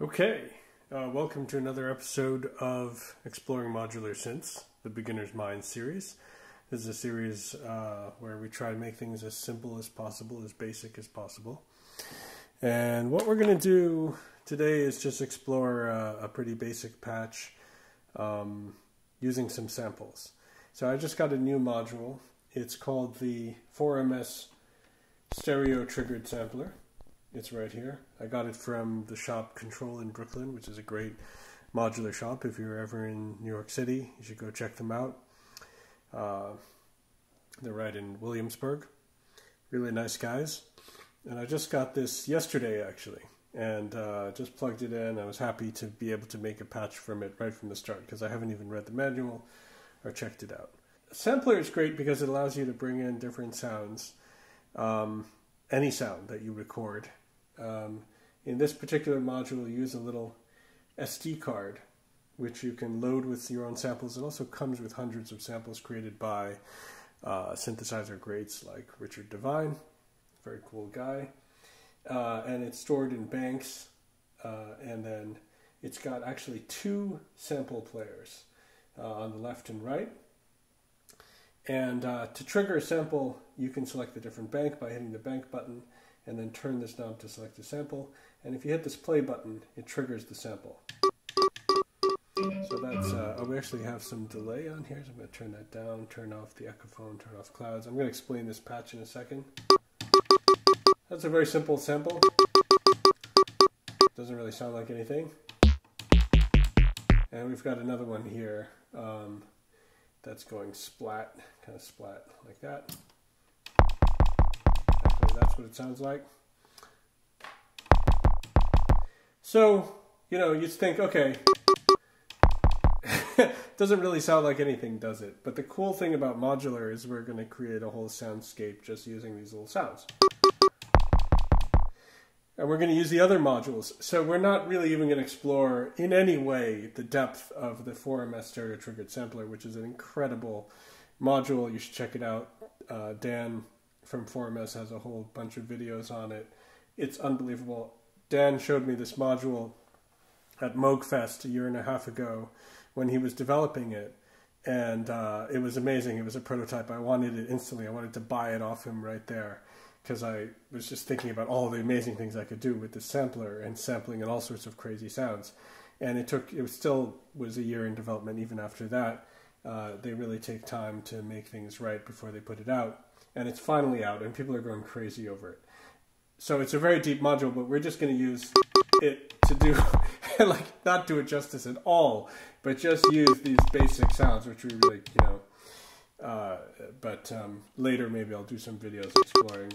Okay, welcome to another episode of Exploring Modular Synths, the Beginner's Mind series. This is a series where we try to make things as simple as possible, as basic as possible. And what we're going to do today is just explore a pretty basic patch using some samples. So I just got a new module. It's called the 4MS Stereo Triggered Sampler. It's right here. I got it from the shop Control in Brooklyn, which is a great modular shop. If you're ever in New York City, you should go check them out. They're right in Williamsburg. Really nice guys. And I just got this yesterday, actually, and just plugged it in. I was happy to be able to make a patch from it right from the start, because I haven't even read the manual or checked it out. A sampler is great because it allows you to bring in different sounds, any sound that you record. In this particular module, you use a little SD card, which you can load with your own samples. It also comes with hundreds of samples created by synthesizer greats like Richard Devine, very cool guy. And it's stored in banks, and then it's got actually two sample players on the left and right. And to trigger a sample, you can select the different bank by hitting the bank button, and then turn this knob to select a sample. And if you hit this play button, it triggers the sample. So that's, we actually have some delay on here, so I'm going to turn that down, turn off the Echophon, turn off clouds. I'm going to explain this patch in a second. That's a very simple sample. Doesn't really sound like anything. And we've got another one here that's going splat, kind of splat like that. Actually, that's what it sounds like. So, you think, okay, doesn't really sound like anything, does it? But the cool thing about modular is we're going to create a whole soundscape just using these little sounds. And we're going to use the other modules. So we're not really even going to explore in any way the depth of the 4MS Stereo Triggered Sampler, which is an incredible module. You should check it out. Dan from 4MS has a whole bunch of videos on it. It's unbelievable. Dan showed me this module at MoogFest a year and a half ago when he was developing it. And it was amazing. It was a prototype. I wanted it instantly. I wanted to buy it off him right there, because I was just thinking about all the amazing things I could do with this sampler and sampling and all sorts of crazy sounds. And it still was a year in development even after that. They really take time to make things right before they put it out. And it's finally out, and people are going crazy over it. So it's a very deep module, but we're just going to use it to do, not do it justice at all, but just use these basic sounds, which we really, but later maybe I'll do some videos exploring,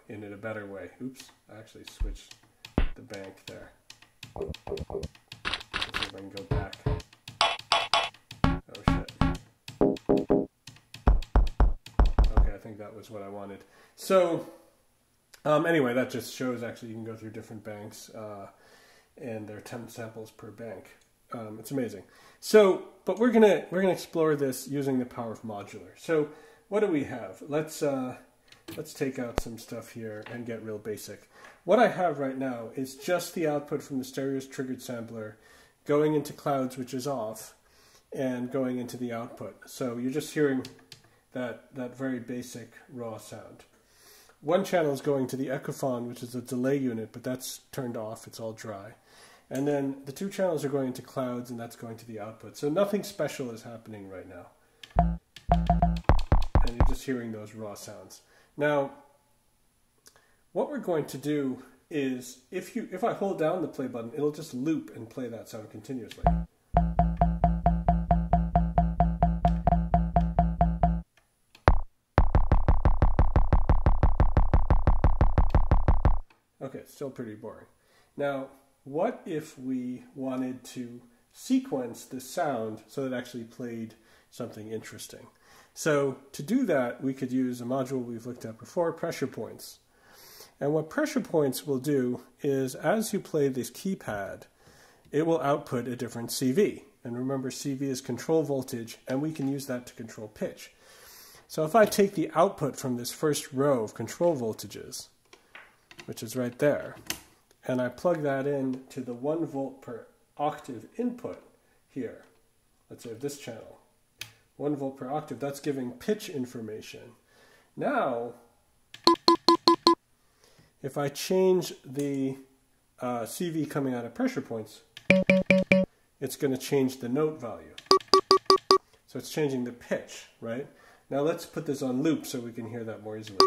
in it a better way. Oops, I actually switched the bank there. Let's see if I can go back. Oh shit. Okay, I think that was what I wanted. So, anyway, that just shows actually you can go through different banks, and there are 10 samples per bank. It's amazing. So, but we're gonna explore this using the power of modular. So, what do we have? Let's take out some stuff here and get real basic. What I have right now is just the output from the Stereo Triggered Sampler going into clouds, which is off, and going into the output. So you're just hearing that very basic raw sound. One channel is going to the Echophon, which is a delay unit, but that's turned off. It's all dry. And then the two channels are going into clouds, and that's going to the output. So nothing special is happening right now. And you're just hearing those raw sounds. Now, what we're going to do is, if I hold down the play button, it'll just loop and play that sound continuously. Okay, still pretty boring. Now, what if we wanted to sequence the sound so that it actually played something interesting? So to do that, we could use a module we've looked at before, pressure points. And what pressure points will do is, as you play this keypad, it will output a different CV. And remember, CV is control voltage, and we can use that to control pitch. So if I take the output from this first row of control voltages, which is right there, and I plug that in to the 1 volt per octave input here. Let's say this channel. 1 volt per octave, that's giving pitch information. Now, if I change the CV coming out of pressure points, it's going to change the note value. So it's changing the pitch, right? Now let's put this on loop so we can hear that more easily.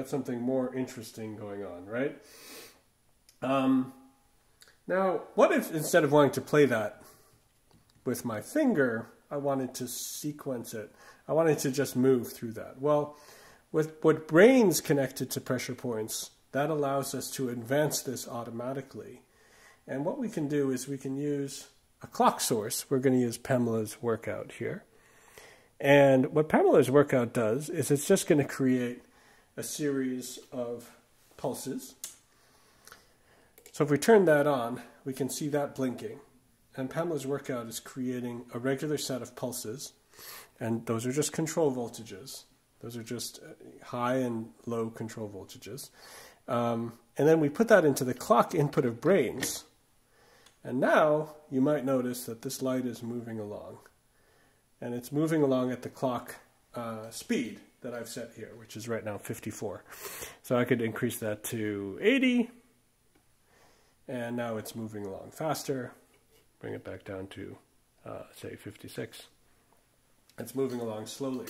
Something more interesting going on, right? Now, what if instead of wanting to play that with my finger, I wanted to sequence it? I wanted to just move through that. Well, with brains connected to pressure points, that allows us to advance this automatically. And what we can do is we can use a clock source. We're going to use Pamela's workout here. And what Pamela's workout does is it's just going to create a series of pulses. So if we turn that on, we can see that blinking. And Pamela's workout is creating a regular set of pulses. And those are just control voltages. Those are just high and low control voltages. And then we put that into the clock input of brains. And now you might notice that this light is moving along. And it's moving along at the clock speed that I've set here, which is right now 54. So I could increase that to 80, and now it's moving along faster. Bring it back down to, say, 56. It's moving along slowly.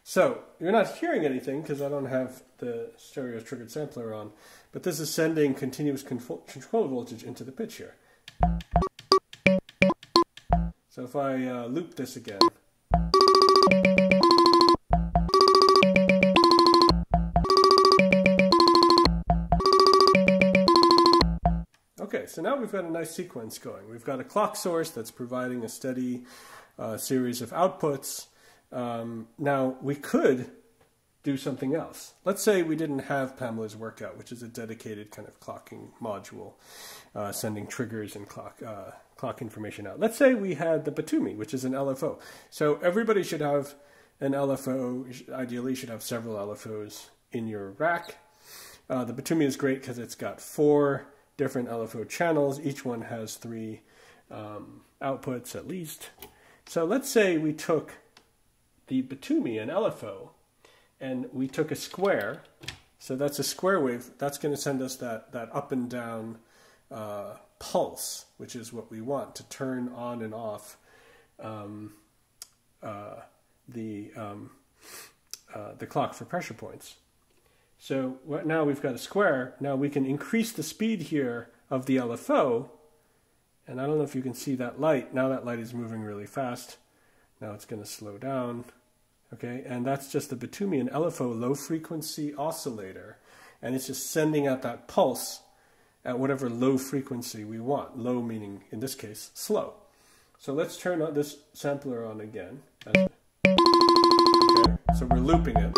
So you're not hearing anything because I don't have the stereo triggered sampler on, but this is sending continuous control voltage into the pitch here. So if I loop this again, okay, so now we've got a nice sequence going. We've got a clock source that's providing a steady series of outputs. Now, we could do something else. Let's say we didn't have Pamela's workout, which is a dedicated kind of clocking module, sending triggers and clock information out. Let's say we had the Batumi, which is an LFO. So everybody should have an LFO. Ideally, you should have several LFOs in your rack. The Batumi is great because it's got 4 different LFO channels. Each one has 3 outputs at least. So let's say we took the Batumi, an LFO, and we took a square. So that's a square wave. That's going to send us that up and down pulse, which is what we want to turn on and off the clock for pressure points. So now we've got a square. Now we can increase the speed here of the LFO. And I don't know if you can see that light. Now that light is moving really fast. Now it's going to slow down. Okay, and that's just the Batumi, an LFO, low frequency oscillator. And it's just sending out that pulse at whatever low frequency we want. Low meaning, in this case, slow. So let's turn this sampler on again. Okay, so we're looping it.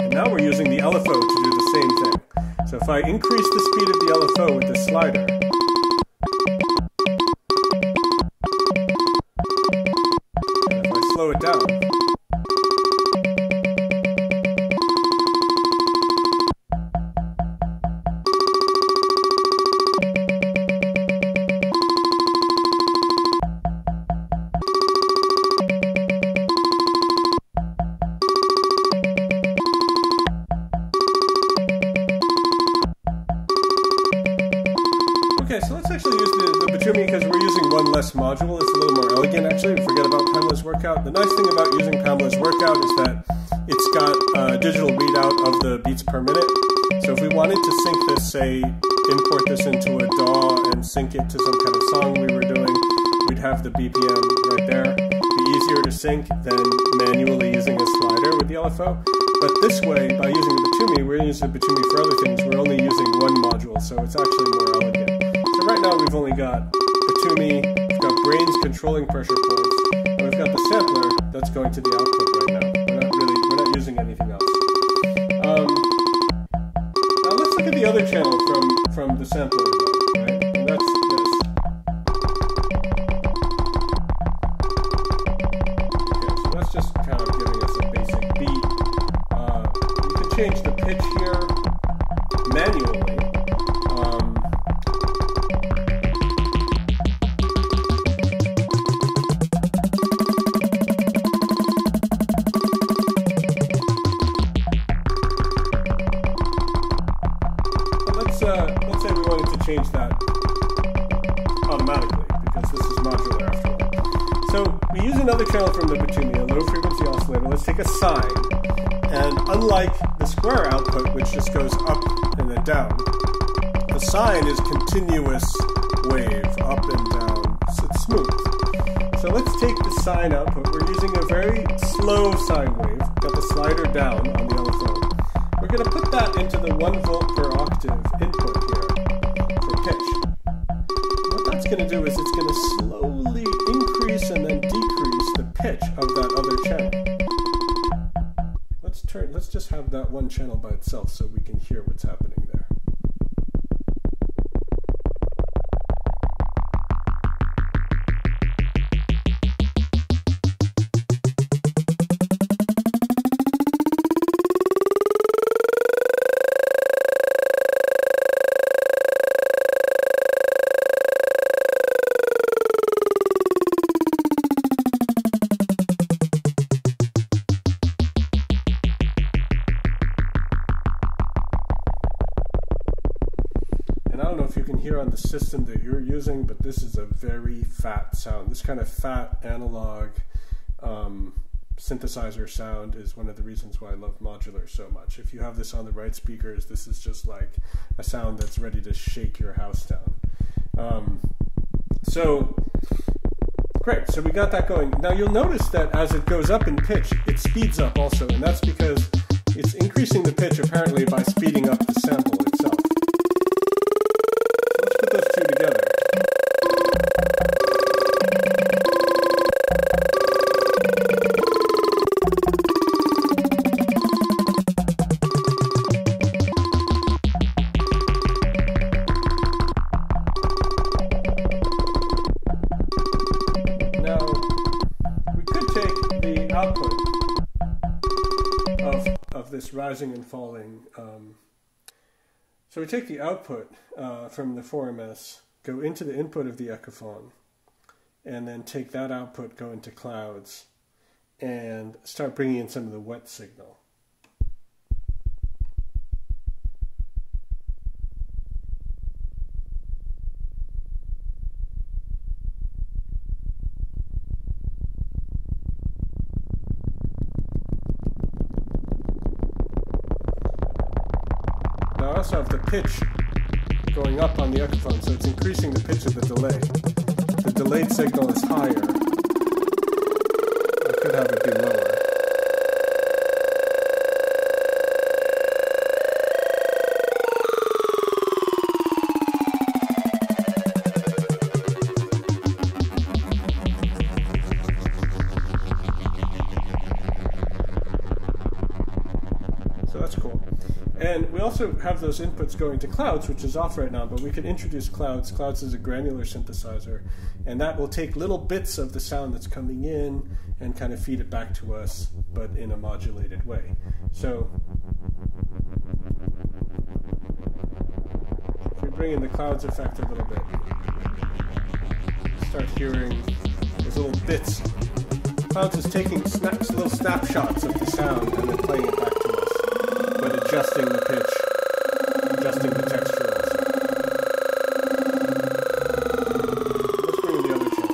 And now we're using the LFO to do the same thing. So if I increase the speed of the LFO with this slider, and if I slow it down, so let's actually use the Batumi because we're using one less module. It's a little more elegant, actually. Forget about Pamela's workout. The nice thing about using Pamela's workout is that it's got a digital readout of the beats per minute. So if we wanted to sync this, say, import this into a DAW and sync it to some kind of song we were doing, we'd have the BPM right there. It'd be easier to sync than manually using a slider with the LFO. But this way, by using the Batumi, we're using the Batumi for other things. We're only using one module, so it's actually more elegant. So right now we've only got Batumi, we've got brains controlling pressure points, and we've got the sampler that's going to the output right now. We're not using anything else. Now let's look at the other channel from the sampler, though, right? And that's this. Okay, so that's just kind of giving us a basic beat. You can change the pitch here manually. Let's say we wanted to change that automatically, because this is modular after all. So we use another channel from the Batumi, a low frequency oscillator. Let's take a sine, and unlike the square output, which just goes up and then down, the sine is continuous wave, up and down, so it's smooth. So let's take the sine output. We're using a very slow sine wave, got the slider down on the LFO. We're going to put that into the 1 volt per octave input here for pitch. What that's going to do is it's going to slowly increase and then decrease the pitch of that other channel. Let's just have that one channel by itself so we can hear what's happening there. Here on the system that you're using, but this is a very fat sound. This kind of fat analog synthesizer sound is one of the reasons why I love modular so much. If you have this on the right speakers, this is just like a sound that's ready to shake your house down. So great, so we got that going. Now you'll notice that as it goes up in pitch, it speeds up also, and that's because it's increasing the pitch apparently by speeding up the sample itself. Those two together. Now, we could take the output of this rising and falling. So we take the output from the 4MS, go into the input of the Echophon, and then take that output, go into Clouds, and start bringing in some of the wet signal. Now I also have the pitch going up on the Echophon, so it's increasing the pitch of the delay. The delayed signal is higher. I could have it be lower. So that's cool. And we also have those inputs going to Clouds, which is off right now, but we could introduce Clouds. Clouds is a granular synthesizer, and that will take little bits of the sound that's coming in and kind of feed it back to us, but in a modulated way. So if we bring in the Clouds effect a little bit, start hearing those little bits. Clouds is taking little snapshots of the sound and then playing it back to us, but adjusting the pitch, adjusting the texture also. Let's bring in the other channel.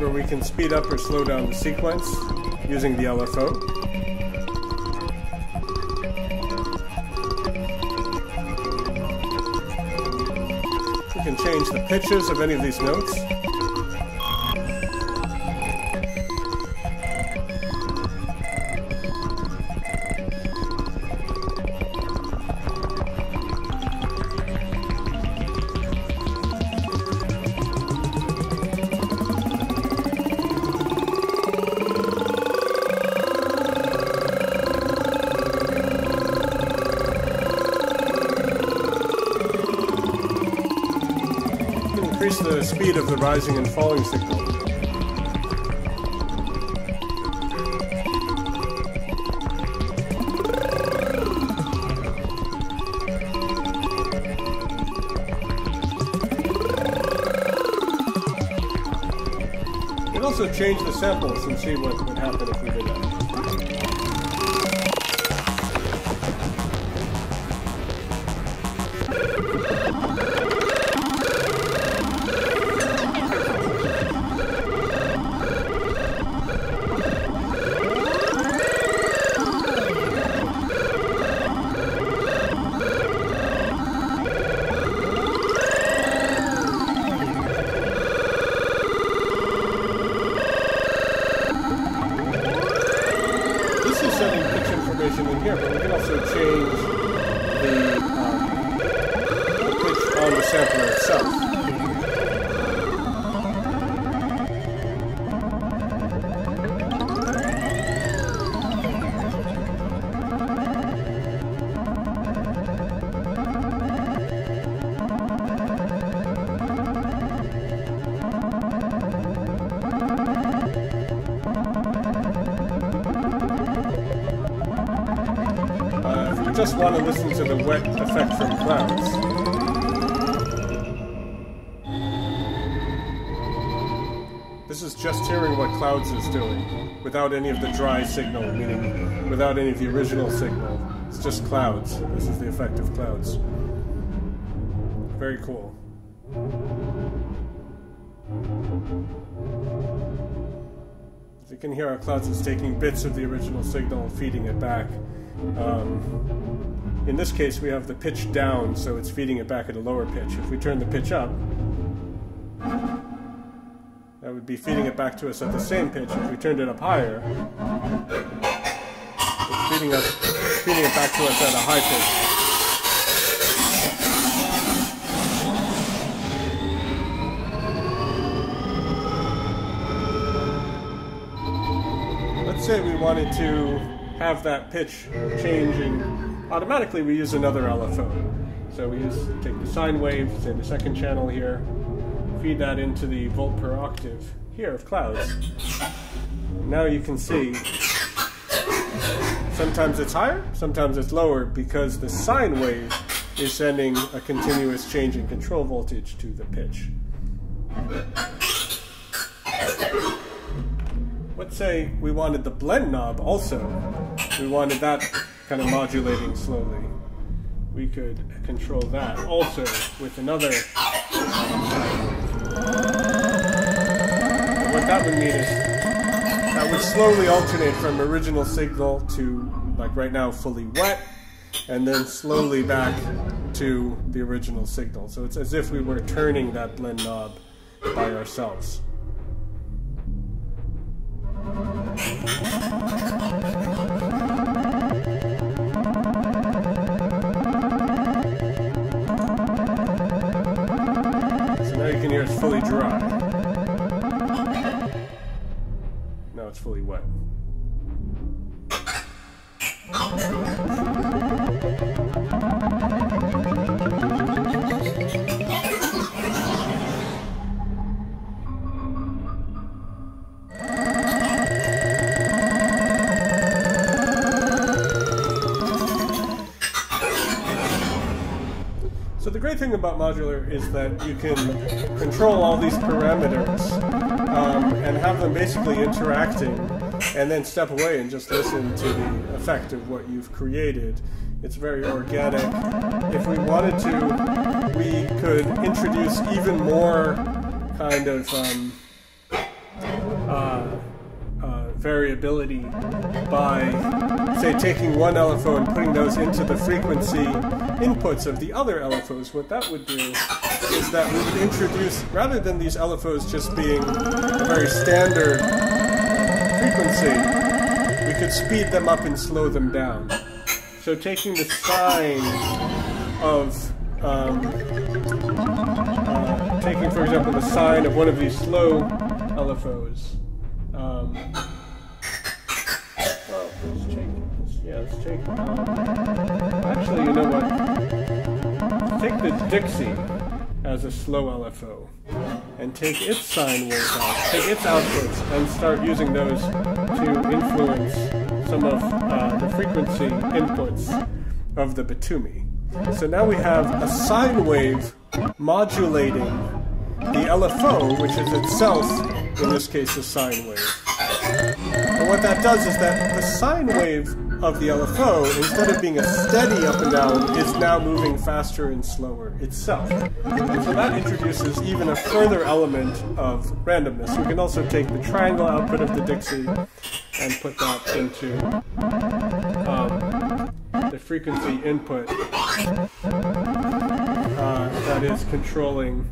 where we can speed up or slow down the sequence using the LFO. We can change the pitches of any of these notes. Increase the speed of the rising and falling signal. You can also change the samples and see what would happen if we did that. In here, but we can also change the pitch on the sampler itself. Just want to listen to the wet effect from clouds. This is just hearing what clouds is doing, without any of the dry signal, meaning without any of the original signal. It's just clouds. This is the effect of clouds. Very cool. As you can hear, our clouds is taking bits of the original signal and feeding it back. In this case, we have the pitch down, so it's feeding it back at a lower pitch. If we turn the pitch up, that would be feeding it back to us at the same pitch. If we turned it up higher, it's feeding it back to us at a high pitch. Let's say we wanted to have that pitch changing automatically. We use another LFO. So we take the sine wave, say the second channel here, feed that into the volt per octave here of clouds. Now you can see sometimes it's higher, sometimes it's lower, because the sine wave is sending a continuous change in control voltage to the pitch. Let's say we wanted the blend knob also. We wanted that kind of modulating slowly. We could control that also with another. What that would mean is that would slowly alternate from original signal to, like right now, fully wet, and then slowly back to the original signal. So it's as if we were turning that blend knob by ourselves. So now you can hear it's fully dry. Now it's fully wet. So the great thing about Modular is that you can control all these parameters and have them basically interacting, and then step away and just listen to the effect of what you've created. It's very organic. If we wanted to, we could introduce even more kind of variability by, say, taking one LFO and putting those into the frequency inputs of the other LFOs. What that would do is that we would introduce, rather than these LFOs just being a very standard frequency, we could speed them up and slow them down. So taking the sine of, taking, for example, the sine of one of these slow LFOs. Let's take, actually, you know what? Take the Dixie as a slow LFO and take its sine waves out, take its outputs, and start using those to influence some of the frequency inputs of the Batumi. So now we have a sine wave modulating the LFO, which is itself, in this case, a sine wave. And what that does is that the sine wave of the LFO, instead of being a steady up and down, is now moving faster and slower itself. And so that introduces even a further element of randomness. We can also take the triangle output of the Dixie and put that into the frequency input that is controlling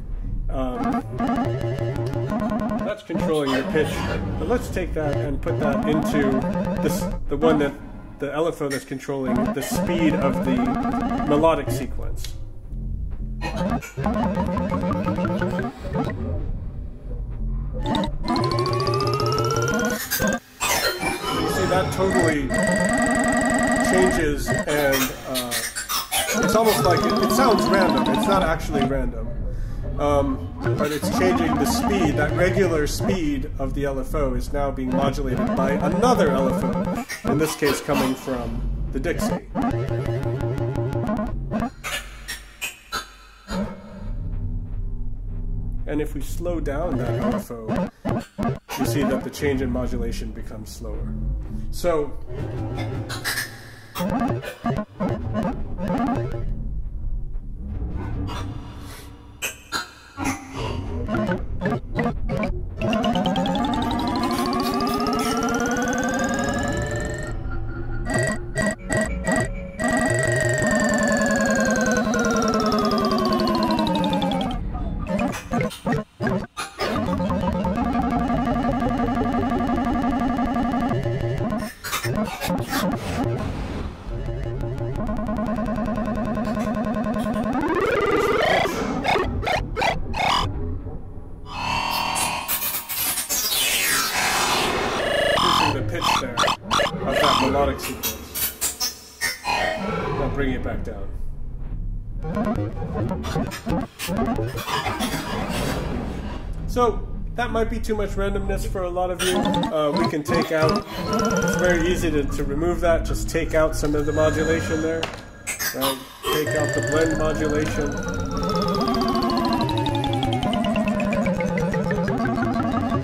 that's controlling the pitch. But let's take that and put that into the one that the LFO that's controlling the speed of the melodic sequence. You see that totally changes, and it's almost like it sounds random. It's not actually random. But it's changing the speed. That regular speed of the LFO is now being modulated by another LFO, in this case coming from the Dixie. And if we slow down that LFO, you see that the change in modulation becomes slower. So, bring it back down. So that might be too much randomness for a lot of you. We can take out, it's very easy to remove that, just take out some of the modulation there, right? Take out the blend modulation.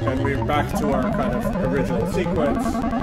And we're back to our kind of original sequence.